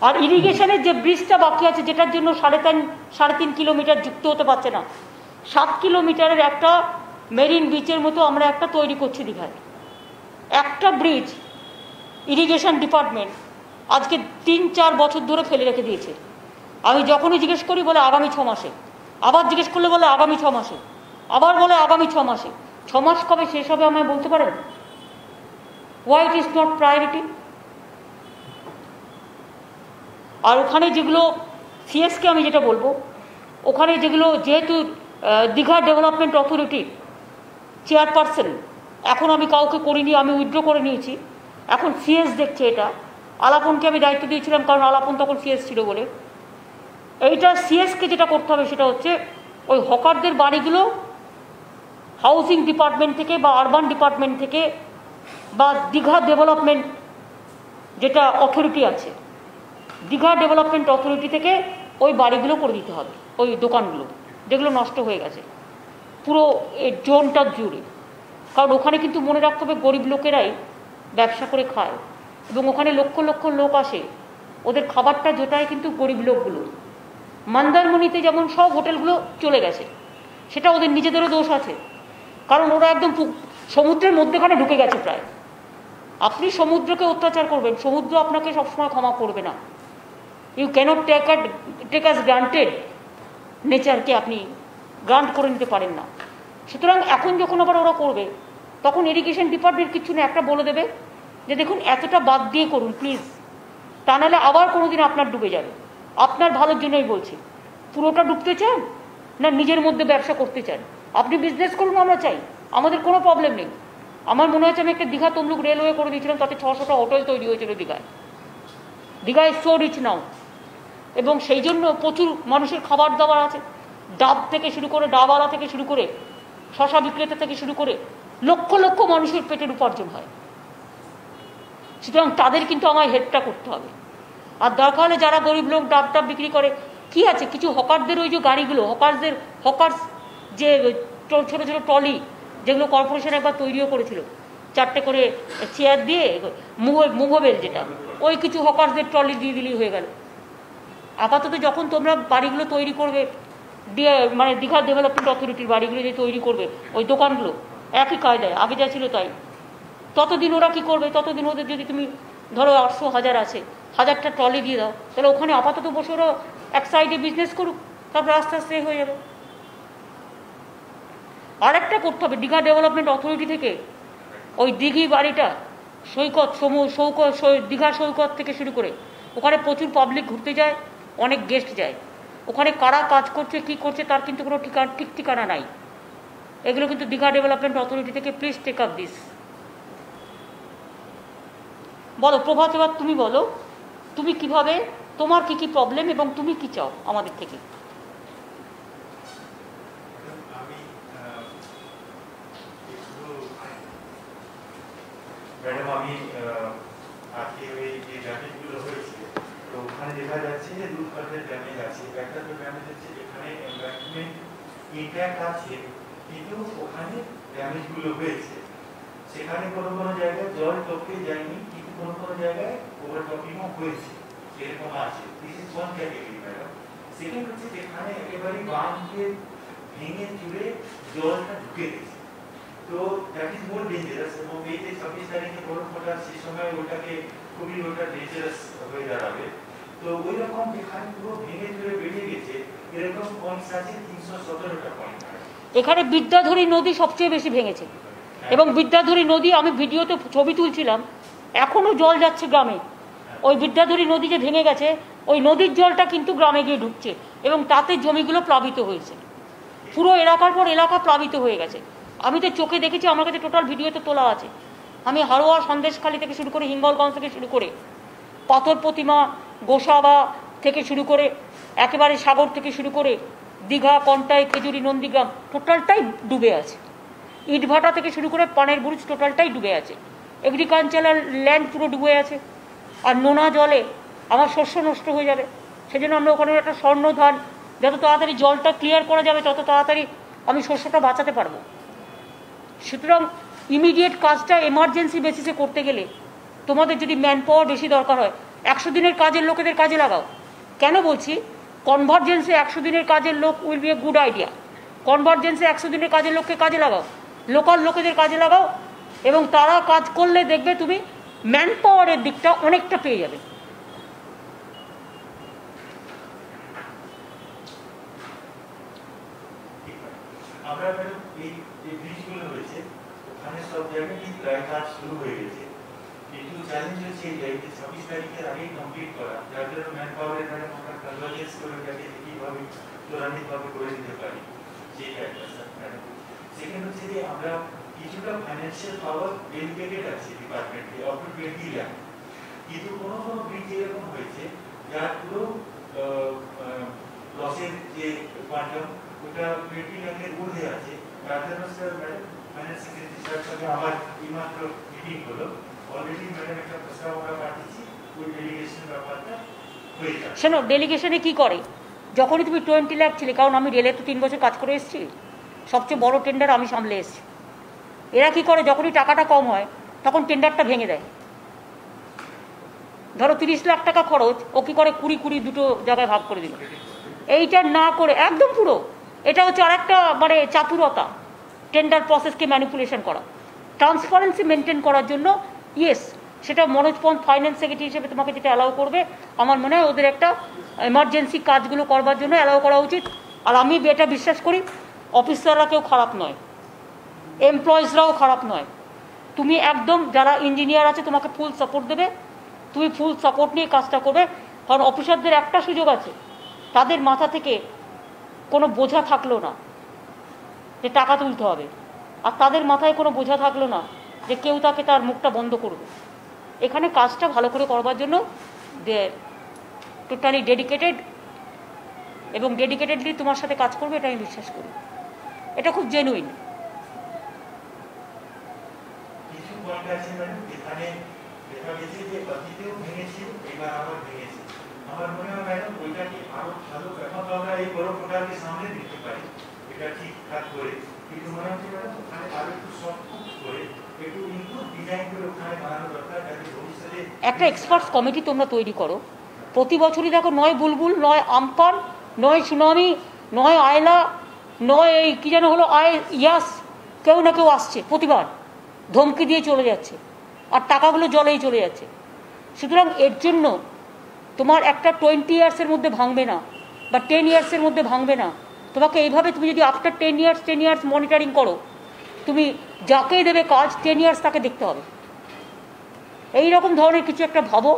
আর ইরিগেশনের যে ব্রিজটা বাকি আছে, যেটার জন্য 3.5 কিলোমিটার যুক্ত হতে পারছে না, 7 কিলোমিটারের একটা মেরিন বিচের মতো আমরা একটা তৈরি করছি দীঘায়। একটা ব্রিজ ইরিগেশন ডিপার্টমেন্ট আজকে 3-4 বছর ধরে ফেলে রেখে দিয়েছে। আমি যখনই জিজ্ঞেস করি বলে আগামী 6 মাসে, আবার জিজ্ঞেস করলে বলে আগামী 6 মাসে, আবার বলে আগামী 6 মাসে। 6 মাস কবে শেষ হবে আমায় বলতে পারেন? Why it is not priority? আর ওখানে যেগুলো সিএসকে আমি যেটা বলবো, ওখানে যেগুলো যেহেতু দীঘা ডেভেলপমেন্ট অথরিটি চেয়ারপারসন, এখন আমি কাউকে করিনি, আমি উইথড্র করে নিয়েছি, এখন সিএস দেখছে এটা। আলাপনকে আমি দায়িত্ব দিয়েছিলাম, কারণ আলাপন তখন সিএস ছিল বলে। এইটা সিএসকে যেটা করতে হবে সেটা হচ্ছে ওই হকারদের বাড়িগুলো হাউজিং ডিপার্টমেন্ট থেকে বা আরবান ডিপার্টমেন্ট থেকে বা দীঘা ডেভেলপমেন্ট যেটা অথরিটি আছে, দীঘা ডেভেলপমেন্ট অথরিটি থেকে ওই বাড়িগুলো করে দিতে হবে, ওই দোকানগুলো যেগুলো নষ্ট হয়ে গেছে পুরো এই জোনটা জুড়ে। কারণ ওখানে কিন্তু মনে রাখতে হবে গরিব লোকেরাই ব্যবসা করে খায় এবং ওখানে লক্ষ লক্ষ লোক আসে, ওদের খাবারটা জোটায় কিন্তু গরিব লোকগুলো। মন্দারমণিতে যেমন সব হোটেলগুলো চলে গেছে, সেটা ওদের নিজেদেরও দোষ আছে, কারণ ওরা একদম সমুদ্রের মধ্যেখানে ঢুকে গেছে প্রায়। আপনি সমুদ্রকে অত্যাচার করবেন, সমুদ্র আপনাকে সবসময় ক্ষমা করবে না। You can't take as granted নেচারকে, আপনি গ্রান্ট করে নিতে পারেন না। সুতরাং এখন যখন আবার ওরা করবে, তখন ইরিগেশন ডিপার্টমেন্ট কিছু না একটা বলে দেবে যে দেখুন এতটা বাদ দিয়ে করুন প্লিজ, তা নাহলে আবার কোনোদিন আপনার ডুবে যাবে। আপনার ভালোর জন্যই বলছি। পুরোটা ডুবতে চান না নিজের মধ্যে ব্যবসা করতে চান? আপনি বিজনেস করুন, আমরা চাই, আমাদের কোনো প্রবলেম নেই। আমার মনে হচ্ছে আমি একটা দীঘা তমলুক রেলওয়ে করে দিয়েছিলাম, তাতে 600টা হোটেল তৈরি হয়েছিল দীঘায়। দীঘা ইজ সো রিচ নাও, এবং সেই জন্য প্রচুর মানুষের খাবার দাবার আছে, ডাব থেকে শুরু করে, ডাবওয়ালা থেকে শুরু করে, শশা বিক্রেতা থেকে শুরু করে লক্ষ লক্ষ মানুষের পেটের উপার্জন হয়। সুতরাং তাদের কিন্তু আমায় হেল্পটা করতে হবে। আর দরকার হলে যারা গরিব লোক ডাব টাব বিক্রি করে, কি আছে কিছু হকারদের ওই যে গাড়িগুলো, হকার্স যে ছোট ছোট ট্রলি, যেগুলো কর্পোরেশন একবার তৈরিও করেছিল, 4টে করে চেয়ার দিয়ে মুভেবল, যেটা ওই কিছু হকার্সদের ট্রলি দিয়ে দিলেই হয়ে গেল। আপাতত যখন তোমরা বাড়িগুলো তৈরি করবে, মানে দীঘা ডেভেলপমেন্ট অথরিটির বাড়িগুলো যে তৈরি করবে, ওই দোকানগুলো একই কায়দায় আগে যা ছিল তাই, ততদিন ওরা কি করবে, ততদিন ওদের যদি তুমি ধরো 800 1000 আছে, 1000টা ট্রলি দিয়ে দাও, তাহলে ওখানে আপাতত বসে ওরা এক সাইডে বিজনেস করুক, তারপর আস্তে আস্তে হয়ে যাবে। আর একটা করতে হবে, দীঘা ডেভেলপমেন্ট অথরিটি থেকে ওই দিঘি বাড়িটা, সৈকত দীঘা সৈকত থেকে শুরু করে ওখানে প্রচুর পাবলিক ঘুরতে যায়, অনেক গেস্ট যায়। ওখানে কারা কাজ করছে কি করছে তার কিন্তু কোনো ঠিক ঠিকানা নাই। এগুলো কিন্তু দীঘা ডেভেলপমেন্ট অথরিটি থেকে প্লিজ টেক আপ দিস। বলো প্রভাত, এবার তুমি বলো তুমি কিভাবে, তোমার কি কি প্রবলেম এবং তুমি কি চাও আমাদের থেকে। ম্যাডাম আমি আজকে ওই যে ড্যামেজগুলো হয়েছে, তো ওখানে দেখা যাচ্ছে যে দু ধরনের ড্যামেজ আছে। একটা তো ড্যামেজ হচ্ছে যেখানে এনভায়রনমেন্ট ইনট্যাক্ট আছে, কিন্তু ওখানে ড্যামেজগুলো হয়েছে, সেখানে কোনো কোনো জায়গায় জল টপকে যায়নি, কিন্তু কোনো কোনো জায়গায় ওভারটপিংও হয়েছে, এরকম আছে। This is one category madam. Second হচ্ছে যেখানে একেবারে বাঁধকে ভেঙে চুড়ে জলটা ঢুকে গেছে, তো দ্যাট ইজ মোর ডেঞ্জারাস। এবং এই যে 26 তারিখে বড় ফোটা, সেই সময় ওটাকে খুবই ডেঞ্জারাস হয়ে দাঁড়াবে। তো ওই রকম যেখানে পুরো ভেঙে চুড়ে বেরিয়ে গেছে, এরকম পয়েন্টস আছে 317টা পয়েন্ট। এখানে বিদ্যাধরী নদী সবচেয়ে বেশি ভেঙেছে, এবং বিদ্যাধরী নদী আমি ভিডিওতে ছবি তুলছিলাম, এখনো জল যাচ্ছে গ্রামে। ওই বিদ্যাধরী নদী যে ভেঙে গেছে, ওই নদীর জলটা কিন্তু গ্রামে গিয়ে ঢুকছে, এবং তাতে জমিগুলো প্লাবিত হয়েছে, পুরো এলাকার পর এলাকা প্লাবিত হয়ে গেছে। আমি তো চোখে দেখেছি, আমার কাছে টোটাল ভিডিওতে তোলা আছে। আমি হারোয়া, সন্দেশখালী থেকে শুরু করে, হিঙ্গলগঞ্জ থেকে শুরু করে, পাথর প্রতিমা, গোসাবা থেকে শুরু করে, একেবারে সাগর থেকে শুরু করে দীঘা, কন্টাই, খেজুরি, নন্দীগ্রাম টোটালটাই ডুবে আছে। ইটভাটা থেকে শুরু করে পানের বুরুজ টোটালটাই ডুবে আছে। এগ্রিকালচারাল ল্যান্ড পুরো ডুবে আছে। আর নোনা জলে আমার শস্য নষ্ট হয়ে যাবে। সেজন্য আমরা ওখানে একটা স্বর্ণ ধান, যত তাড়াতাড়ি জলটা ক্লিয়ার করা যাবে তত তাড়াতাড়ি আমি শস্যটা বাঁচাতে পারবো। সুতরাং ইমিডিয়েট কাজটা এমার্জেন্সি বেসিসে করতে গেলে তোমাদের যদি ম্যান পাওয়ার বেশি দরকার হয়, 100 দিনের কাজের লোকেদের কাজে লাগাও। কেন বলছি, কনভার্জেন্সে 100 দিনের কাজের লোক will be a good idea. কনভার্জেন্সে 100 দিনের কাজের লোককে কাজে লাগাও, লোকাল লোকেদের কাজে লাগাও, এবং তারা কাজ করলে দেখবে তুমি ম্যান পাওয়ারের দিকটা অনেকটা পেয়ে যাবে। আমরা এই যে ব্রিজগুলো হয়েছে, ওখানে সব জায়গায় কিন্তু প্রায় কাজ শুরু হয়ে গেছে, কিন্তু চ্যালেঞ্জ হচ্ছে এই 26 তারিখের আগেই কমপ্লিট করা, যার জন্য ম্যান পাওয়ারের ম্যাডাম আমরা কনভার্জেন্স করে ওটাকে কীভাবে ত্বরান্বিতভাবে করে দিতে পারি, সেইটা একটা স্যার ম্যাডাম। সেকেন্ড হচ্ছে যে আমরা কিছুটা ফাইন্যান্সিয়াল পাওয়ার ডেডিকেটেড আছে ডিপার্টমেন্টে, অপ টু 20 লাখ, কিন্তু কোনো কোনো ব্রিজ এরকম হয়েছে যার পুরো লসের যে কোয়ান্টাম ওটা 20 লাখের ঊর্ধ্বে আছে। তার জন্য sir madam finance secretary sir সঙ্গে আমার এইমাত্র মিটিং হলো, অলরেডি ম্যাডাম একটা প্রস্তাব আমরা পাঠিয়েছি, ওই ডেলিগেশন ব্যাপারটা হয়ে যাবে। শোনো, ডেলিগেশনে কি করে, যখনই তুমি 20 লাখ ছিলে, কারণ আমি রেলে তো 3 বছর কাজ করে এসেছি, সবচেয়ে বড় টেন্ডার আমি সামলে এসেছি। এরা কী করে, যখনই টাকাটা কম হয় তখন টেন্ডারটা ভেঙে দেয়। ধরো 30 লাখ টাকা খরচ, ও কী করে 20 দুটো জায়গায় ভাগ করে দিল। এইটা না করে একদম পুরো, এটা হচ্ছে আরেকটা মানে চাতুরতা, টেন্ডার প্রসেসকে ম্যানিপুলেশন করা। ট্রান্সপারেন্সি মেনটেন করার জন্য ইয়েস, সেটা মনোজ পন্থ ফাইন্যান্স সেক্রেটারি হিসেবে তোমাকে যেটা অ্যালাউ করবে, আমার মনে হয় ওদের একটা এমার্জেন্সি কাজগুলো করবার জন্য অ্যালাউ করা উচিত। আর আমি এটা বিশ্বাস করি, অফিসাররা কেউ খারাপ নয়, এমপ্লয়িজরাও খারাপ নয়। তুমি একদম যারা ইঞ্জিনিয়ার আছে তোমাকে ফুল সাপোর্ট দেবে, তুমি ফুল সাপোর্ট নিয়ে কাজটা করবে। কারণ অফিসারদের একটা সুযোগ আছে, তাদের মাথা থেকে কোনো বোঝা থাকলো না যে টাকা তুলতে হবে, আর তাদের মাথায় কোনো বোঝা থাকলো না যে কেউ তাকে তার মুখটা বন্ধ করবে। এখানে কাজটা ভালো করে করবার জন্য দে টোটালি ডেডিকেটেড, এবং ডেডিকেটেডলি তোমার সাথে কাজ করবে, এটা আমি বিশ্বাস করি। এটা খুব জেনুইন। কিছু পয়েন্ট আছে ম্যাডাম, এখানে দেখা গেছে যে অতীতেও ভেঙেছে, এবার আবার ভেঙেছে। আমার মনে হয় ম্যাডাম ওইটাকে আরো ভালো এখন তো আমরা এই বড় পোর্টালকে সামনে দিতে পারি, এটা ঠিকঠাক করে, কিন্তু মনে হচ্ছে ম্যাডাম ওখানে আরো একটু সফট করে একটু ইমপ্রুভ ডিজাইন করে ওখানে বানানো দরকার, যাতে ভবিষ্যতে একটা এক্সপার্টস কমিটি তোমরা তৈরি করো। প্রতি বছরই দেখো, নয় বুলবুল, নয় আমফান, নয় সুনামি, নয় আয়লা, নয় এই কী যেন হলো ইয়াস, কেউ না কেউ আসছে, প্রতিবার ধমকি দিয়ে চলে যাচ্ছে, আর টাকাগুলো জলেই চলে যাচ্ছে। সুতরাং এর জন্য তোমার একটা 20 ইয়ার্সের মধ্যে ভাঙবে না, বা 10 ইয়ার্সের মধ্যে ভাঙবে না। তোমাকে এইভাবে, তুমি যদি আফটার 10 ইয়ার্স মনিটরিং করো, তুমি যাকে দেবে কাজ 10 ইয়ার্স তাকে দেখতে হবে। এই রকম ধরনের কিছু একটা ভাবো,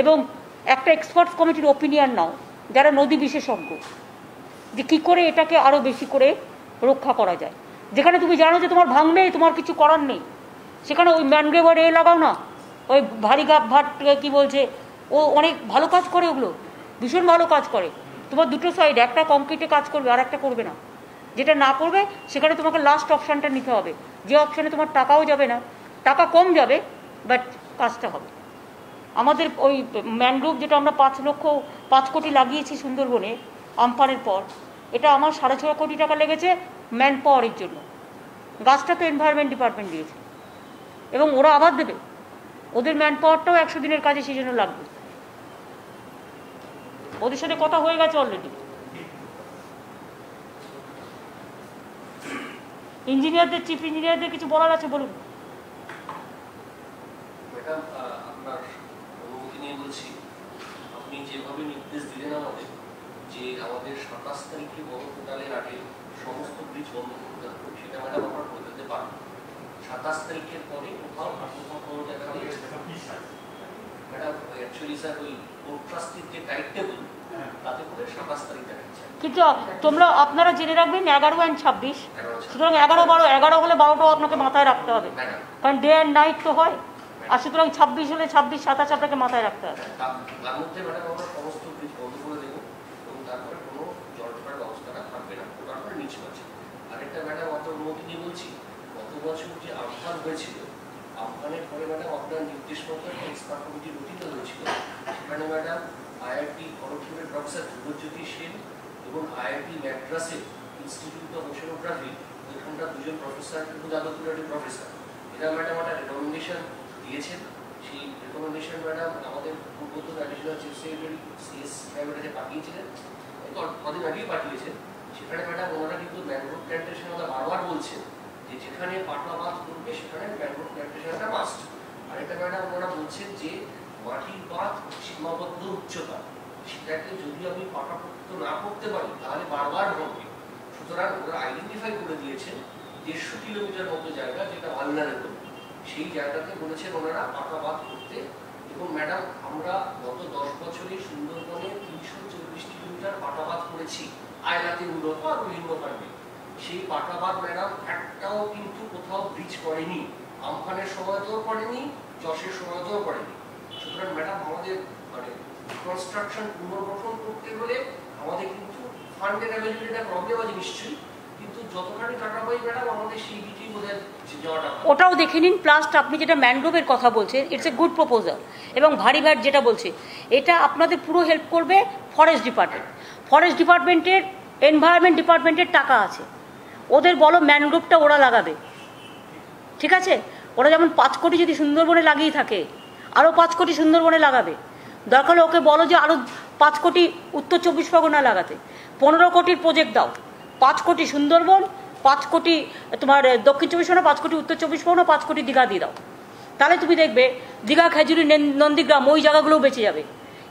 এবং একটা এক্সপার্টস কমিটির ওপিনিয়ন নাও, যারা নদী বিশেষজ্ঞ, যে কী করে এটাকে আরও বেশি করে রক্ষা করা যায়। যেখানে তুমি জানো যে তোমার ভাঙবে, তোমার কিছু করার নেই, সেখানে ওই ম্যানগ্রেভার লাগাও না, ওই ভারী গাপ ভাট কী বলছে, ও অনেক ভালো কাজ করে, ওগুলো ভীষণ ভালো কাজ করে। তোমার দুটো সাইড, একটা কংক্রিটে কাজ করবে আর একটা করবে না। যেটা না করবে সেখানে তোমাকে লাস্ট অপশানটা নিতে হবে, যে অপশানে তোমার টাকাও যাবে না, টাকা কম যাবে, বাট কাজটা হবে। আমাদের ওই ম্যানগ্রোভ যেটা আমরা 5 কোটি লাগিয়েছি সুন্দরবনে আমফানের পর, এটা আমার 6.5 কোটি টাকা লেগেছে ম্যান পাওয়ারের জন্য। গাছটা তো এনভায়রনমেন্ট ডিপার্টমেন্ট দিয়েছে, এবং ওরা আবার দেবে, ওদের ম্যান পাওয়ারটাও 100 দিনের কাজে সেই জন্য লাগবে। ওদের সাথে কথা হয়ে গেছে অলরেডি। ইঞ্জিনিয়ারদের, চিফ ইঞ্জিনিয়ারদের কিছু বলার আছে, বলুন। ম্যাডাম, আপনার অনুমতি নিয়ে বলছি, আপনি যেভাবে নির্দেশ দিলেন আমাদের, যে আমাদের 27 তারিখে বড় পোর্টালের আগে সমস্ত ব্রিজ বন্ধ করতে হবে, সেটা ম্যাডাম আমরা করে দিতে পারব। 27 তারিখের পরে কোথাও কোনো দেখা নেই ম্যাডাম। অ্যাকচুয়ালি স্যার, ওই বোর্ড ট্রাস্টির যে টাইম টেবল, তাতে করে 27 তারিখ দেখাচ্ছে। কিন্তু তোমরা, আপনারা জেনে রাখবেন 11 আর 26, সুতরাং 11, 12, 11 হলে 12টাও আপনাকে মাথায় রাখতে হবে, কারণ ডে অ্যান্ড নাইট তো হয়। আর সুতরাং 26 হলে 26, 27 আপনাকে মাথায় রাখতে হবে। তার মধ্যে ম্যাডাম আমরা সমস্ত ব্রিজ বন্ধ করে দেবো, এবং তারপরে কোনো জল ঢোকার ব্যবস্থাটা থাকবে না, তারপরে নিচে আছে। আরেকটা ম্যাডাম, আপনার অনুমতি নিয়ে বলছি, গত বছর যে আমফান হয়েছিল, আমফানের পরে ম্যাডাম আপনার নির্দেশ মতো একটা এক্সপার্ট কমিটি গঠিত হয়েছিল। সেখানে ম্যাডাম IIT খড়গপুরের প্রফেসর ধ্রুবজ্যোতি সেন এবং IIT ম্যাড্রাসের ইনস্টিটিউট অফ ওশেনোগ্রাফি, ওইখানকার 2জন প্রফেসর এবং যাদবপুরের প্রফেসর, এরা ম্যাডাম একটা রেকমেন্ডেশন দিয়েছেন। সেই রেকমেন্ডেশন ম্যাডাম আমাদের পূর্বতন অ্যাডিশনাল চিফ সেক্রেটারি CS সাহেবের কাছে পাঠিয়েছিলেন, কদিন আগেই পাঠিয়েছেন। সেখানে ম্যাডাম ওনারা কিন্তু ম্যানগ্রোভ প্ল্যান্টেশন কথা বারবার বলছেন, যে যেখানে পাটলা বাঁধ করবে সেখানে ম্যানগ্রোভ প্ল্যান্টেশনটা মাস্ট। আরেকটা ম্যাডাম ওনারা বলছেন যে মাটির বাঁধ সীমাবদ্ধ উচ্চতা, সেটাকে যদি আমি পাকাপোক্ত না করতে পারি তাহলে বারবার হবে। সুতরাং ওরা আইডেন্টিফাই করে দিয়েছেন 150 কিলোমিটার মতো জায়গা যেটা ভালনারেবল, সেই জায়গাতে বলেছেন ওনারা পাকা বাঁধ করতে। এবং ম্যাডাম, আমরা গত 10 বছরে সুন্দরবনে 340 কিলোমিটার পাকা বাঁধ করেছি, আয়লাতে মূলত আর বিভিন্ন কারণে। সেই পাকা বাঁধ ম্যাডাম একটাও কিন্তু কোথাও ব্রিজ করেনি, আমফানের সময়তেও করেনি, চষের সময়তেও করেনি। সুতরাং ম্যাডাম, আমাদের মানে কনস্ট্রাকশন পুনর্গঠন করতে হলে আমাদের কিন্তু ফান্ডের অ্যাভেলেবিলিটির প্রবলেম আছে নিশ্চয়ই, কিন্তু যতখানি টাকা পাই ম্যাডাম আমাদের সেই দিকেই বোধহয় যাওয়াটা। ওটাও দেখে নিন। প্লাস আপনি যেটা ম্যানগ্রোভের কথা বলছেন, ইটস এ গুড প্রপোজাল। এবং ভারী ভাট যেটা বলছে, এটা আপনাদের পুরো হেল্প করবে ফরেস্ট ডিপার্টমেন্ট। ফরেস্ট ডিপার্টমেন্টের, এনভায়রনমেন্ট ডিপার্টমেন্টের টাকা আছে, ওদের বলো ম্যানগ্রোভটা ওরা লাগাবে, ঠিক আছে? ওরা যেমন 5 কোটি যদি সুন্দরবনে লাগিয়ে থাকে, আরও 5 কোটি সুন্দরবনে লাগাবে। দরকার হলে ওকে বলো যে আরও 5 কোটি উত্তর 24 পরগনা লাগাতে। 15 কোটির প্রজেক্ট দাও, 5 কোটি সুন্দরবন, 5 কোটি তোমার দক্ষিণ 24 পরগনা, 5 কোটি উত্তর 24 পরগনা, 5 কোটি দীঘা দিয়ে দাও। তাহলে তুমি দেখবে দীঘা, খেজুরি, নন্দীগ্রাম ওই জায়গাগুলোও বেঁচে যাবে।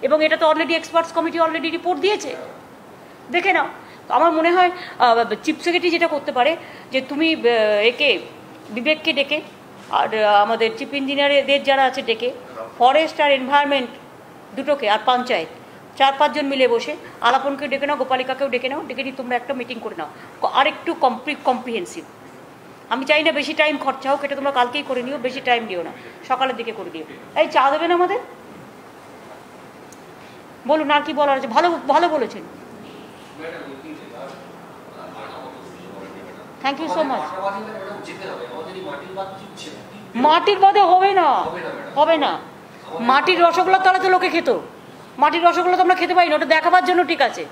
এবং এটা তো already experts committee already report দিয়েছে, দেখে নাও। আমার মনে হয় চিফ সেক্রেটারি যেটা করতে পারে যে তুমি একে বিবেককে ডেকে আর আমাদের চিফ ইঞ্জিনিয়ারদের যারা আছে ডেকে, ফরেস্ট আর এনভায়রনমেন্ট দুটোকে আর পঞ্চায়েত 4-5 জন মিলে বসে, আলাপনকে ডেকে নাও, গোপালিকাকেও ডেকে নাও, ডেকে নিয়ে তোমরা একটা মিটিং করে নাও, আর একটু কম্প্রিহেন্সিভ। আমি চাই না বেশি টাইম খরচা হোক, এটা তোমরা কালকেই করে নিও, বেশি টাইম দিও না, সকালের দিকে করে দিও। এই চা দেবেন আমাদের, বলুন আর কি বলার আছে। ভালো ভালো বলেছেন, থ্যাংক ইউ সো মাচ। মাটির বাদে হবে না, হবে না। মাটির রসগোল্লা তাহলে তো লোকে খেত, মাটির রসগোল্লা তো আমরা খেতে পাই না, ওটা দেখাবার জন্য ঠিক আছে।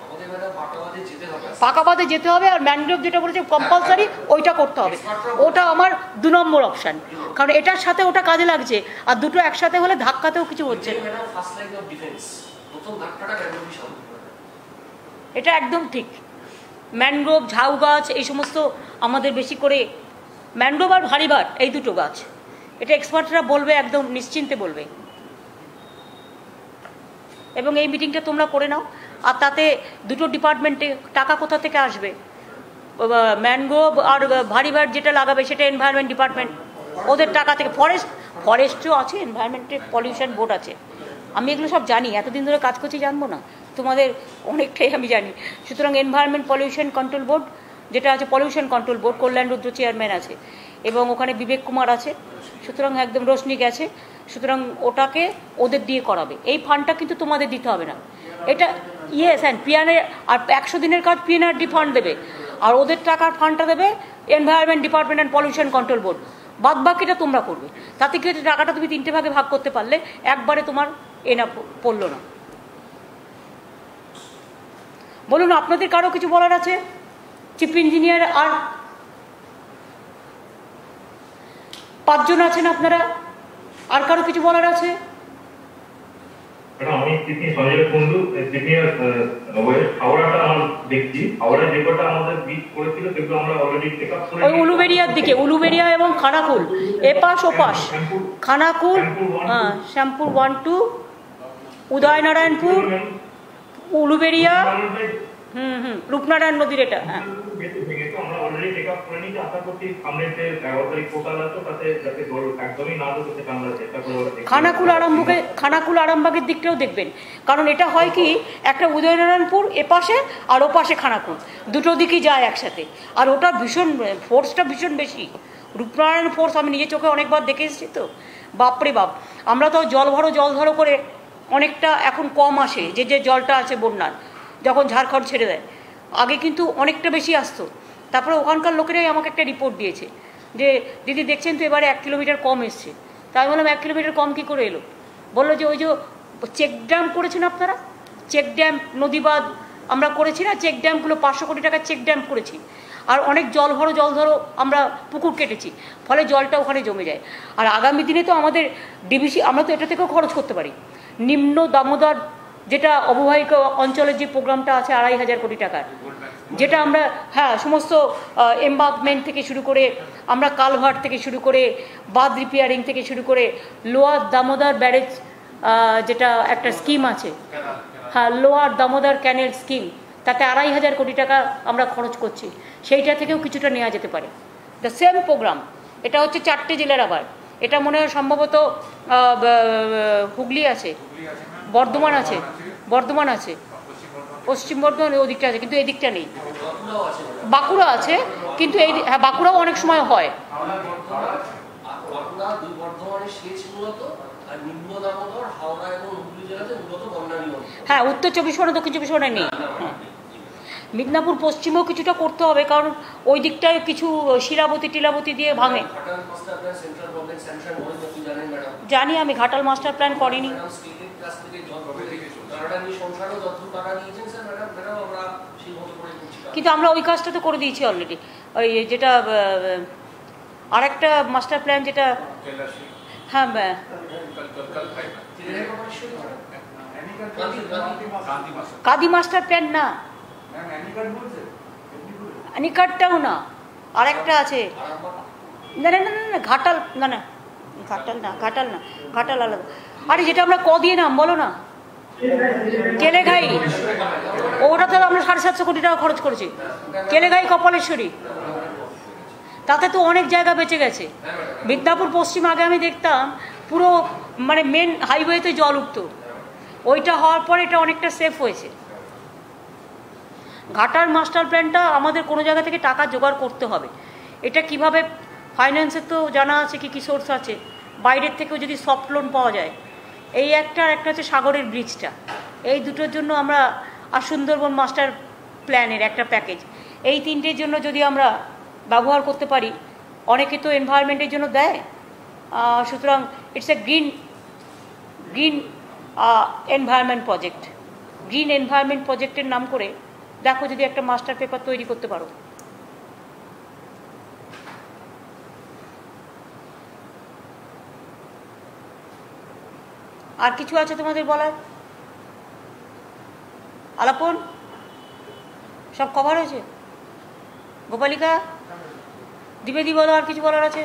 পাকাবাদে যেতে হবে, আর ম্যানগ্রোভ যেটা বলেছে কম্পালসারি ওইটা করতে হবে, ওটা আমার 2 নম্বর অপশান। কারণ এটার সাথে ওটা কাজে লাগছে, আর দুটো একসাথে হলে ধাক্কাতেও কিছু হচ্ছে না। এটা একদম ঠিক। ম্যানগ্রোভ, ঝাউ গাছ, এই সমস্ত আমাদের বেশি করে ম্যানগ্রোভ আর ভারিবাট, এই দুটো গাছ, এটা এক্সপার্টরা বলবে, একদম নিশ্চিন্তে বলবে। এবং এই মিটিংটা তোমরা করে নাও, আর তাতে দুটো ডিপার্টমেন্টে টাকা কোথা থেকে আসবে, ম্যানগ্রোভ আর ভারিবাট যেটা লাগাবে সেটা এনভায়রনমেন্ট ডিপার্টমেন্ট, ওদের টাকা থেকে। ফরেস্টও আছে, এনভায়রনমেন্টের পলিউশন বোর্ড আছে, আমি এগুলো সব জানি, এতদিন ধরে কাজ করছি, জানবো না? তোমাদের অনেকটাই আমি জানি। সুতরাং এনভায়রনমেন্ট পলিউশন কন্ট্রোল বোর্ড যেটা আছে, পলিউশন কন্ট্রোল বোর্ড, কল্যাণ রুদ্র চেয়ারম্যান আছে, এবং ওখানে বিবেক কুমার আছে, সুতরাং একদম রোশনি গেছে, সুতরাং ওটাকে ওদের দিয়ে করাবে। এই ফান্ডটা কিন্তু তোমাদের দিতে হবে না, এটা ইয়েস অ্যান্ড পিএনআর, আর 100 দিনের কাজ পিএনআরডি ফান্ড দেবে, আর ওদের টাকার ফান্ডটা দেবে environment department and pollution control board. বাদ বাকিটা তোমরা করবে। তাতে কি টাকাটা তুমি 3টে ভাগে ভাগ করতে পারলে, একবারে তোমার এনা পড়লো না। বলুন, আপনাদের কারো কিছু বলার আছে? চিফ ইঞ্জিনিয়ার আর 5 জন আছেন আপনারা, আর কারো কিছু বলার আছে? আমি সঞ্জয় কুন্ডু, হাওড়াটা আমার দেখছি, হাওড়া যে কটা আমাদের বীজ করেছিল সেগুলো আমরা অলরেডি চেক আপ করে, ওই উলুবেড়িয়ার দিকে, উলুবেড়িয়া এবং খানাকুল, এপাশ ওপাশ, খানাকুল, হ্যাঁ, শ্যামপুর 1-2, উদয়নারায়ণপুর, উলুবেড়িয়া, রূপনারায়ণ নদীর এটা, হ্যাঁ। আমরা অলরেডি চেক আপ করে নিয়েছি, আশা করছি সামনে যে 11 তারিখ পোর্টাল আছে তাতে যাতে জল একদমই না ঢুকে সেটা আমরা চেষ্টা করব। খানাকুল আরামবাগের দিকটাও দেখবেন, কারণ এটা হয় কি, একটা উদয়নারায়ণপুর এপাশে আর ওপাশে খানাকুল, দুটো দিকই যায় একসাথে, আর ওটা ভীষণ ফোর্সটা ভীষণ বেশি। রূপনারায়ণ ফোর্স আমি নিজের চোখে অনেকবার দেখে এসেছি, তো বাপরে বাপ। আমরা তো জল ধরো করে অনেকটা এখন কম আসে, যে জলটা আছে বন্যার, যখন ঝাড়খণ্ড ছেড়ে দেয়, আগে কিন্তু অনেকটা বেশি আসতো। তারপরে ওখানকার লোকেরাই আমাকে একটা রিপোর্ট দিয়েছে যে দিদি দেখছেন তো এবারে 1 কিলোমিটার কম এসছে। তাই বললাম 1 কিলোমিটার কম কী করে এলো? বললো যে ওই যে চেক ড্যাম করেছেন আপনারা, চেক ড্যাম, নদীবাঁধ আমরা করেছি না, চেক ড্যামগুলো 500 কোটি টাকার চেক ড্যাম করেছি, আর অনেক জল ধরো আমরা পুকুর কেটেছি, ফলে জলটা ওখানে জমে যায়। আর আগামী দিনে তো আমাদের ডিবিসি, আমরা তো এটা থেকেও খরচ করতে পারি। নিম্ন দামোদর যেটা অববাহিকা অঞ্চলের যে প্রোগ্রামটা আছে 2,500 কোটি টাকার, যেটা আমরা, হ্যাঁ, সমস্ত এমবাঙ্কমেন্ট থেকে শুরু করে, আমরা কালভার্ট থেকে শুরু করে, বাঁধ রিপেয়ারিং থেকে শুরু করে, লোয়ার দামোদর ব্যারেজ যেটা একটা স্কিম আছে, হ্যাঁ, লোয়ার দামোদর ক্যানেল স্কিম, তাতে 2,500 কোটি টাকা আমরা খরচ করছি, সেইটা থেকেও কিছুটা নেওয়া যেতে পারে। দ্য সেম প্রোগ্রাম, এটা হচ্ছে 4টে জেলার, আবার এটা মনে হয় সম্ভবত হুগলি আছে, বর্ধমান আছে, পশ্চিম বর্ধমান ওদিকটা আছে, কিন্তু এই দিকটা নেই। বাঁকুড়া আছে, কিন্তু এই, হ্যাঁ, বাঁকুড়াও অনেক সময় হয়। হ্যাঁ, উত্তর 24 পরগনা, দক্ষিণ 24 পরগনায় নেই। মিদনাপুর পশ্চিমেও কিছুটা করতে হবে, কারণ ওই দিকটায় কিছু শিলাবতী টিলাবতী দিয়ে ভাঙে। জানি, আমি ঘাটাল মাস্টার প্ল্যান করিনি। সেটাও আমরা সেই মতো করে করছি। কিন্তু আমরা ওই কাজটা তো করে দিয়েছি অলরেডি। ওই যেটা আরেকটা মাস্টার প্ল্যান যেটা, হ্যাঁ কাদি মাস্টার প্ল্যান না, অ্যানিকার্ডটাও না, আরেকটা আছে, না না না না ঘাটাল, না না ঘাটাল না, ঘাটাল না, ঘাটাল আলাদা। আরে যেটা আমরা দিয়ে নাম বলো না, কেলেঘাই, ওটা তো আমরা 750 কোটি টাকা খরচ করেছি। কেলেঘাই কপালেশ্বরী, তাতে তো অনেক জায়গা বেঁচে গেছে। মিদনাপুর পশ্চিম আগে আমি দেখতাম পুরো মানে মেন হাইওয়েতে জল উঠতো, ওইটা হওয়ার পরে এটা অনেকটা সেফ হয়েছে। ঘাটার মাস্টার প্ল্যানটা আমাদের কোনো জায়গা থেকে টাকা জোগাড় করতে হবে। এটা কিভাবে ফাইন্যান্সের তো জানা আছে কি কি সোর্স আছে, বাইরের থেকেও যদি সফট লোন পাওয়া যায়, এই একটা আর একটা হচ্ছে সাগরের ব্রিজটা, এই দুটোর জন্য আমরা, আর সুন্দরবন মাস্টার প্ল্যানের একটা প্যাকেজ, এই তিনটের জন্য যদি আমরা ব্যবহার করতে পারি, অনেকে তো এনভায়রনমেন্টের জন্য দেয়, সুতরাং it's a green environment project. Green environment প্রজেক্টের নাম করে দেখো যদি একটা মাস্টার পেপার তৈরি করতে পারো। আর কিছু আছে তোমাদের বলার? আলাপন সব কভার হয়েছে? গোপালিকা, দ্বিবেদী বলো, আর কিছু বলার আছে?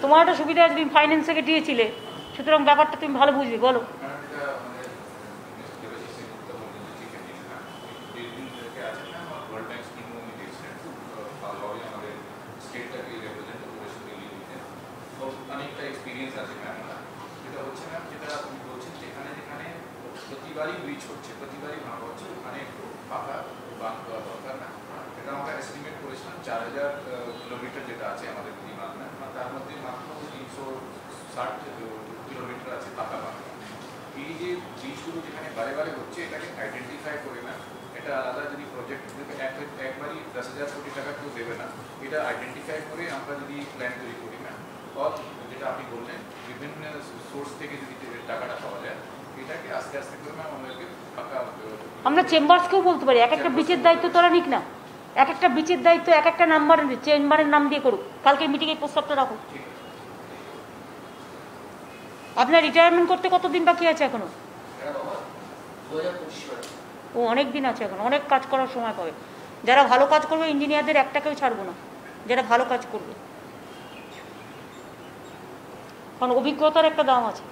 তোমার একটা সুবিধা আছে, তুমি ফাইন্যান্স থেকে দিয়েছিলে, সুতরাং ব্যাপারটা তুমি ভালো বুঝবে, বলো। অনেকটা এক্সপিরিয়েন্স আছে ম্যাম। যেটা হচ্ছে ম্যাম, যেটা আপনি বলছেন যেখানে যেখানে প্রতিবারই ব্রিজ হচ্ছে, প্রতিবারই ভাঙা হচ্ছে, ওখানে একটু পাকা বাঁধ দেওয়া দরকার না। এটা আমরা এস্টিমেট করেছিলাম 4000 কিলোমিটার যেটা আছে আমাদের বিমান, তার মধ্যে মাত্র 360 কিলোমিটার আছে পাকা বাঁধ। এই যে ব্রিজগুলো যেখানে বারে বারে হচ্ছে, এটাকে আইডেন্টিফাই করে না, এটা আলাদা যদি প্রজেক্ট একবারই 10,000 কোটি টাকা কেউ দেবে না, এটা আইডেন্টিফাই করে আমরা যদি প্ল্যান তৈরি করি না, যেটা আপনি বললেন বিভিন্ন সোর্স থেকে যদি টাকাটা পাওয়া যায়, এটাকে আস্তে আস্তে করে আমাদেরকে পাকা। আমরা চেম্বার্সকেও বলতে পারি এক একটা বিচের দায়িত্ব তোরা নিক না, এক একটা বিচের দায়িত্ব এক একটা নাম্বার চেম্বারের নাম দিয়ে করুক, কালকে মিটিংয়ে প্রস্তাবটা রাখো। আপনার রিটায়ারমেন্ট করতে কতদিন বাকি আছে এখনো? ও অনেক দিন আছে এখন, অনেক কাজ করার সময় পাবে। যারা ভালো কাজ করবে ইঞ্জিনিয়ারদের একটাকেও ছাড়বো না, যারা ভালো কাজ করবে, কারণ অভিজ্ঞতার একটা দাম আছে।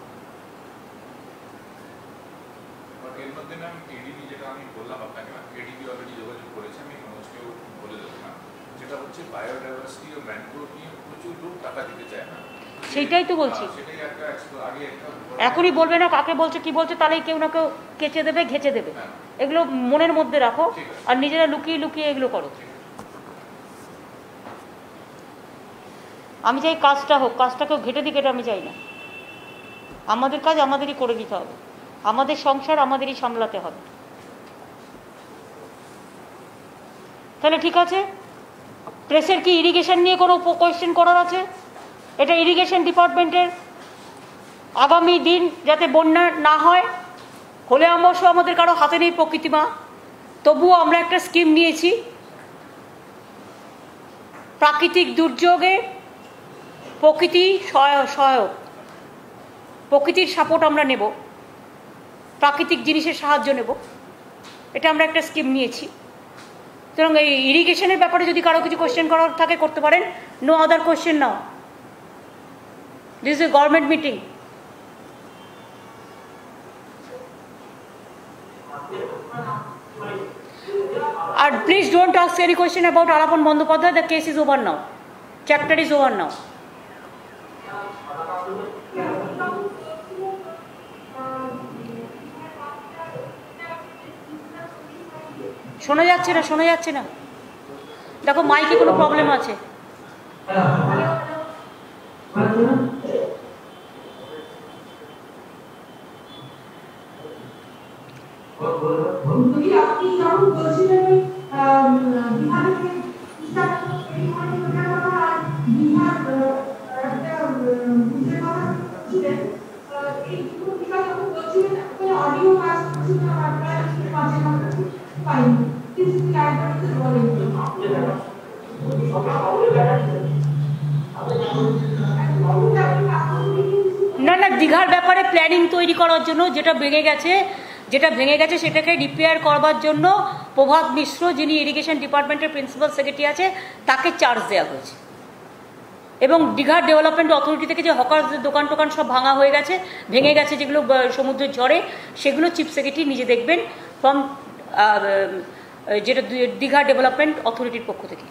এর মধ্যে ম্যাম এডিবি যেটা আমি বললাম আপনাকে, এডিবি অলরেডি যোগাযোগ করেছে, আমি মনোজকেও বলে দেবো না, যেটা হচ্ছে বায়োডাইভার্সিটি ও ম্যানগ্রোভ নিয়ে প্রচুর লোক টাকা দিতে চায় না। সেইটাই তো বলছি, সেটাই একটা আগে একটা এখনই বলবে না কাকে বলছে কি বলছে, তাহলেই কেউ না কেউ কেচে দেবে ঘেচে দেবে। এগুলো মনের মধ্যে রাখো আর নিজেরা লুকিয়ে লুকিয়ে এগুলো করো। আমি চাই কাজটা হোক, কাজটা কেউ ঘেটে দিক এটা আমি চাই না। আমাদের কাজ আমাদেরই করে দিতে হবে, আমাদের সংসার আমাদেরই সামলাতে হবে। তাহলে ঠিক আছে, প্রেসের কি ইরিগেশন নিয়ে কোনো কোয়েশ্চেন করার আছে? এটা ইরিগেশন ডিপার্টমেন্টের আগামী দিন যাতে বন্যা না হয়, হলে অবশ্য আমাদের কারো হাতে নেই প্রকৃতিমা, তবুও আমরা একটা স্কিম নিয়েছি, প্রাকৃতিক দুর্যোগে প্রকৃতি সহায়ক, প্রকৃতির সাপোর্ট আমরা নেব, প্রাকৃতিক জিনিসের সাহায্য নেব, এটা আমরা একটা স্কিম নিয়েছি। সুতরাং এই ইরিগেশনের ব্যাপারে যদি কারো কিছু কোয়েশ্চেন করার থাকে করতে পারেন, no other question now, this is a government meeting. And please don't ask any question about Alapan Bandyopadhyay. The case is over now. Chapter is over now. শোনা যাচ্ছে না, শোনা যাচ্ছে না, দেখো মাইকে কোনো প্রবলেম আছে। আপনি যখন বলছিলেন অডিও কাজ করছিলেন किस कैडर से बोलेंगे না না, দীঘার ব্যাপারে প্ল্যানিং তৈরি করার জন্য যেটা ভেঙে গেছে সেটাকে রিপেয়ার করবার জন্য প্রভাত মিশ্র, যিনি ইরিগেশন ডিপার্টমেন্টের প্রিন্সিপাল সেক্রেটারি আছে, তাকে চার্জ দেওয়া হয়েছে। এবং দীঘার ডেভেলপমেন্ট অথরিটি থেকে যে হকার দোকান টোকান সব ভেঙে গেছে যেগুলো সমুদ্রের ঝড়ে, সেগুলো চিফ সেক্রেটারি নিজে দেখবেন ফ্রম যেটা দীঘা ডেভেলপমেন্ট অথরিটির পক্ষ থেকে।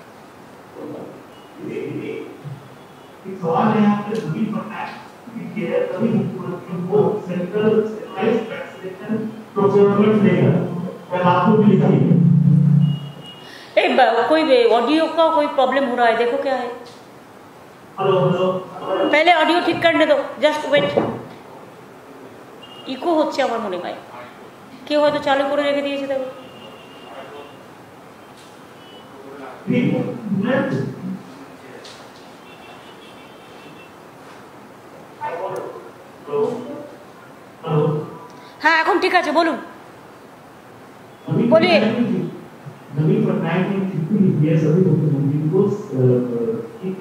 कोई ऑडियो का कोई प्रॉब्लम हो रहा है, देखो क्या है। पहले ऑडियो ठीक करने दो, जस्ट वेट। इको হচ্ছে আমার মনে হয়, কেউ হয়তো চালু করে রেখে দিয়েছে। দেখো হ্যাঁ, এখন ঠিক আছে, বলুন, बोलिए। नवीन पटनायक ने कितनी सभी मुख्यमंत्री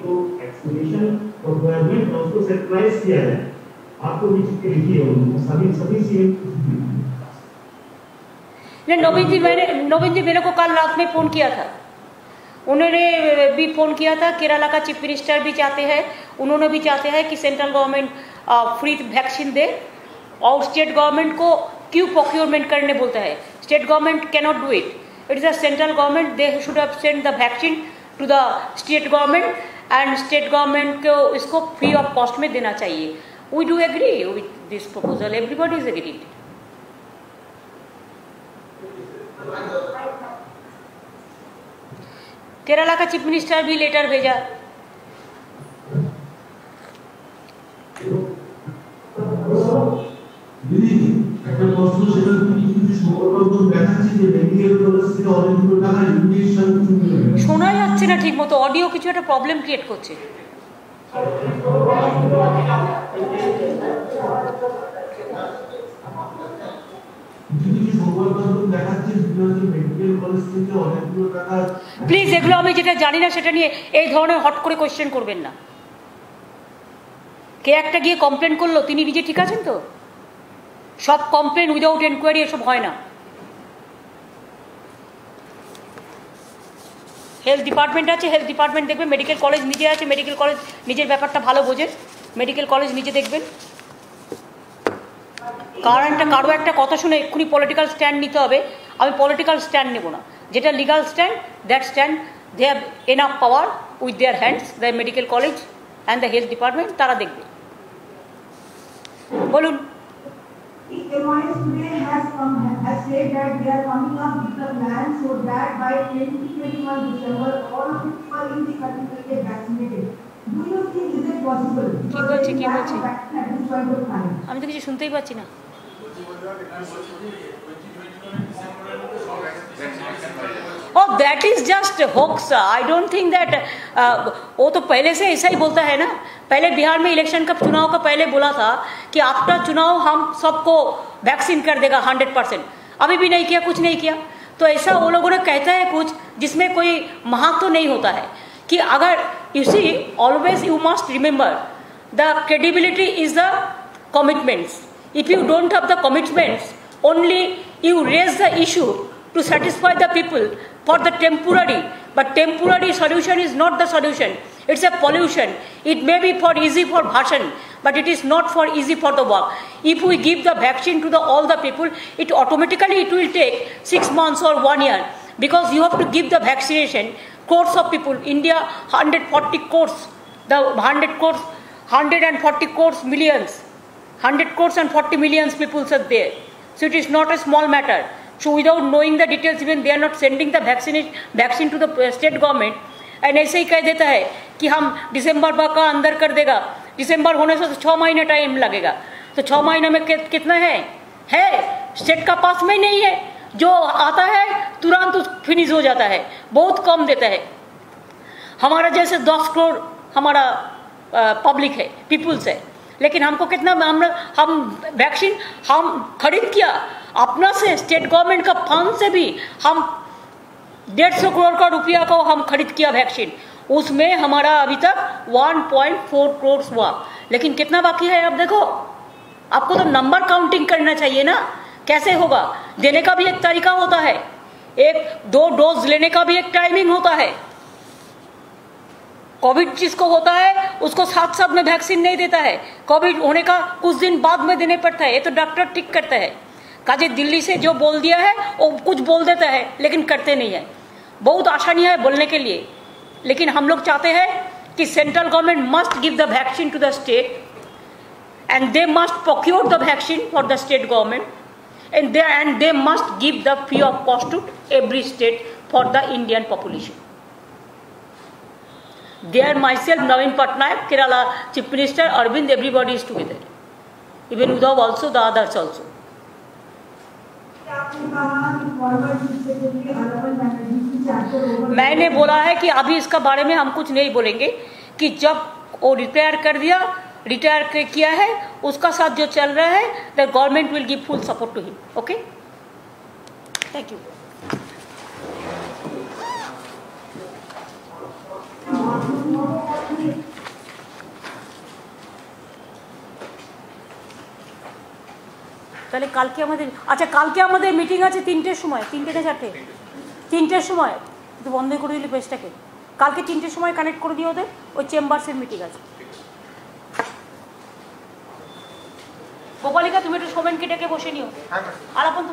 को एक्सप्लेनेशन और गवर्नमेंट ने उसको सरप्राइज किया है। आपको भी लिखी है सभी सीएम ने। नवीन जी मेरे को कल रात में फोन किया था, उन्होंने भी फोन किया था। केरला का चीफ मिनिस्टर भी चाहते हैं, उन्होंने भी चाहते हैं कि सेंट्रल गवर्नमेंट फ्री वैक्सीन दे, और स्टेट गवर्नमेंट को क्यों प्रोक्योरमेंट करने बोलता है। State government can not do it, it is a central government, they should have send the vaccine to the state government, and state government को इसको free of cost में देना चाहिए। We do agree with this proposal, everybody is agreed. Kerala का chief minister भी letter भेजा। শোনা যাচ্ছে না ঠিক মতো, অডিও কিছু একটা প্রবলেম ক্রিয়েট করছে। প্লিজ এগুলো আমি যেটা জানি না সেটা নিয়ে এই ধরনের হট করে কোয়েশ্চেন করবেন না। কে একটা গিয়ে কমপ্লেন করলো, তিনি নিজে ঠিক আছেন তো? সব কমপ্লেন উইদাউট এনকোয়ারি এসব হয় না। হেলথ ডিপার্টমেন্ট আছে, হেলথ ডিপার্টমেন্ট দেখবে। মেডিকেল কলেজ নিজে আছে, মেডিকেল কলেজ নিজের ব্যাপারটা ভালো বোঝে, মেডিকেল কলেজ নিজে দেখবেন। কারো একটা কথা শুনে এক্ষুনি পলিটিক্যাল স্ট্যান্ড নিতে হবে, আমি পলিটিক্যাল স্ট্যান্ড নেব না। যেটা legal stand, that stand they have enough power with their hands, the medical college and the health department, তারা দেখবে। বলুন। MIS today has said that they are coming up with a plan so that by 2021 December all of the people in the country will get vaccinated. Do you think is it possible? কি বলছে? আমি তো কিছু শুনতেই পাচ্ছি না। Oh, that is just a hoax. I don't think that वो तो पहले से ऐसा ही बोलता है ना। पहले बिहार में इलेक्शन का चुनाव का पहले बोला था कि आफ्टर चुनाव हम सबको वैक्सीन कर देगा 100%। अभी भी नहीं किया, कुछ नहीं किया। तो ऐसा वो लोगों ने कहता है कुछ जिसमें कोई महत्व नहीं होता है। कि अगर you see always you must remember the credibility is the commitments. If you don't have the commitments, only you raise the issue to satisfy the people for the temporary, but temporary solution is not the solution. It's a pollution. It may be for easy for bhashan, but it is not for easy for the work. If we give the vaccine to all the people, it automatically it will take 6 months or 1 year, because you have to give the vaccination crores of people. India 140 crores, the 140 crores millions, 100 crores and 40 millions people are there. So it is not a small matter. So without knowing the details, even they are not sending the vaccine to the state government, and ऐसे ही कह देता है कि हम दिसंबर का अंदर कर देगा। दिसंबर होने से तो 6 महीने टाइम लगेगा। तो 6 महीने में कितना है स्टेट का पास में नहीं है। जो आता है तुरंत फिनिश हो जाता है, बहुत कम देता है। हमारा जैसे 10 करोड़ हमारा पब्लिक है, पीपुल्स है, लेकिन हमको कितना हम वैक्सीन हम खरीद किया अपना से, स्टेट गवर्नमेंट का फंड से भी हम 150 करोड़ का रुपया को हम खरीद किया वैक्सीन, उसमें हमारा अभी तक 1.4 करोड़ हुआ, लेकिन कितना बाकी है आप देखो। आपको तो नंबर काउंटिंग करना चाहिए ना, कैसे होगा? देने का भी एक तरीका होता है, 1-2 डोज लेने का भी एक टाइमिंग होता है। कोविड जिसको होता है उसको साथ साथ में वैक्सीन नहीं देता है, कोविड होने का कुछ दिन बाद में देने पड़ता है, ये तो डॉक्टर ठीक करता है। काजे दिल्ली से जो बोल दिया है वो कुछ बोल देता है लेकिन करते नहीं है। बहुत आसानी है बोलने के लिए, लेकिन हम लोग चाहते हैं कि central government must give the vaccine to the state and they must procure the vaccine for the state government and they must give the free of cost to every state for the Indian population. There myself, Naveen Patnaik, Kerala Chief Minister, Arvind, everybody is together, even Uddhav also, the others also. मैंने बोला है कि अभी इसका बारे में हम कुछ नहीं बोलेंगे, कि जब वो रिटायर किया है उसका साथ जो चल रहा है, the government will give full support to him. Okay, thank you. তাহলে কালকে আমাদের, আচ্ছা কালকে আমাদের মিটিং আছে 3টের সময়, 3টে না 4টে? 3টের সময় একটু বন্ধ করে দিলি পেজটাকে, কালকে 3টের সময় কানেক্ট করে দিও ওদের, ওই চেম্বার্সের মিটিং আছে। গোপালিকা তুমি একটু সোমেনকে ডেকে বসে নিও, আর এখন